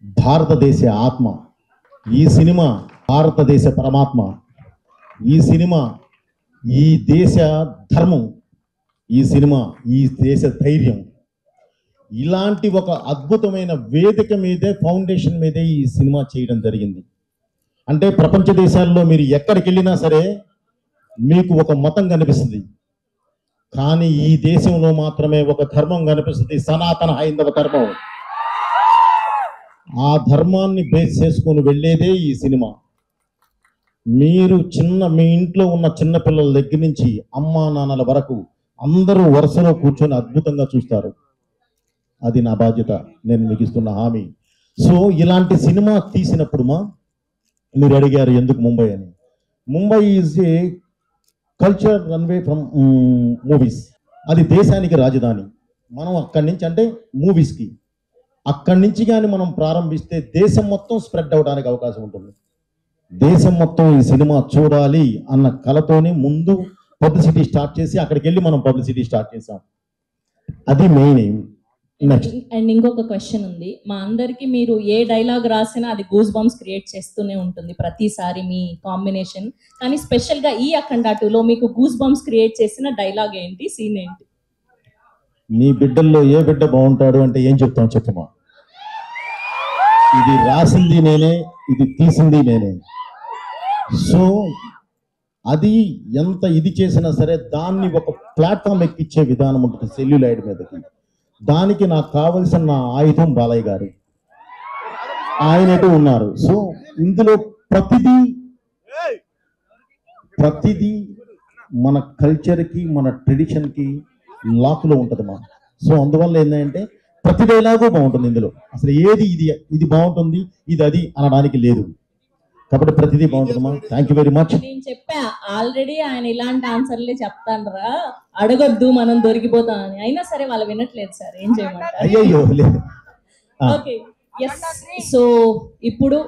భారతదేశ ఆత్మ. ఈ సినిమా భారతదేశ పరమాత్మ. ఈ సినిమా ఈ దేశ ధర్మం. ఈ సినిమా ఈ దేశ ధైర్యం. ఇలాంటి ఒక అద్భుతమైన వేదిక మీదే, ఫౌండేషన్ మీదే ఈ సినిమా చేయడం జరిగింది. అంటే ప్రపంచ దేశాల్లో మీరు ఎక్కడికి వెళ్ళినా సరే మీకు ఒక మతం కనిపిస్తుంది, కానీ ఈ దేశంలో మాత్రమే ఒక ధర్మం కనిపిస్తుంది, సనాతన హైందవ ధర్మం. ఆ ధర్మాన్ని బేస్ చేసుకొని వెళ్ళేదే ఈ సినిమా. మీరు మీ ఇంట్లో ఉన్న చిన్న పిల్లల దగ్గర నుంచి అమ్మా నాన్నల వరకు అందరూ వరుసలో కూర్చొని అద్భుతంగా చూస్తారు. అది నా బాధ్యత, నేను మీకు ఇస్తున్న హామీ. సో ఇలాంటి సినిమా తీసినప్పుడు మీరు అడిగారు ఎందుకు ముంబై అని. Mumbai is a culture runway from movies. అది దేశానికి రాజధాని. మనం అక్కడి నుంచి, అంటే మూవీస్కి అక్కడి నుంచి కానీ మనం ప్రారంభిస్తే దేశం మొత్తం స్ప్రెడ్ అవడానికి అవకాశం ఉంటుంది. దేశం మొత్తం ఈ సినిమా చూడాలి అన్న కలతోని ముందు పబ్లిసిటీ స్టార్ట్ చేసి అక్కడికి వెళ్ళి మనం పబ్లిసిటీ స్టార్ట్ చేసాం. అది మెయిన్ ఎయిమ్. అండ్ ఇంకొక క్వశ్చన్ ఉంది. మా అందరికి మీరు ఏ డైలాగ్ రాసినా అది గూస్ బంప్స్ క్రియేట్ చేస్తూనే ఉంటుంది ప్రతిసారి మీ కాంబినేషన్. కానీ స్పెషల్గా ఈ అఖండ 2లో మీకు గూస్ బంప్స్ క్రియేట్ చేసిన డైలాగ్ ఏంటి, సీన్ ఏంటి? నీ బిడ్డల్లో ఏ బిడ్డ బాగుంటాడు అంటే ఏం చెప్తాం చెప్పమా. ఇది రాసింది నేనే, ఇది తీసింది నేనే. సో అది ఎంత ఇది చేసినా సరే దాన్ని ఒక ప్లాట్ఫామ్ ఎక్కించే విధానం ఉంటుంది సెల్యులాయిడ్ మీదకి. దానికి నాకు కావలసిన నా ఆయుధం బాలయ్య గారు, ఆయనతో ఉన్నారు. సో ఇందులో ప్రతిదీ మన కల్చర్కి, మన ట్రెడిషన్కి లాక్లో ఉంటుంది మా. సో అందువల్ల ఏంటంటే ప్రతి డైలాగు బాగుంటుంది ఇందులో. అసలు ఏది ఇది బాగుంటుంది, ఇది అది అనడానికి లేదు. కాబట్టి ప్రతిదీ బాగుంటుందమ్మా. Thank you very much. నేను చెప్పా ఆల్రెడీ, ఆయన ఇలాంటి ఆన్సర్లే చెప్తానరా, అడగొద్దు మనం దొరికిపోతామని. అయినా సరే వాళ్ళు వినట్లేదు సార్, ఏం చేయమంటారు? అయ్యో లేదు. Okay, yes. సో ఇప్పుడు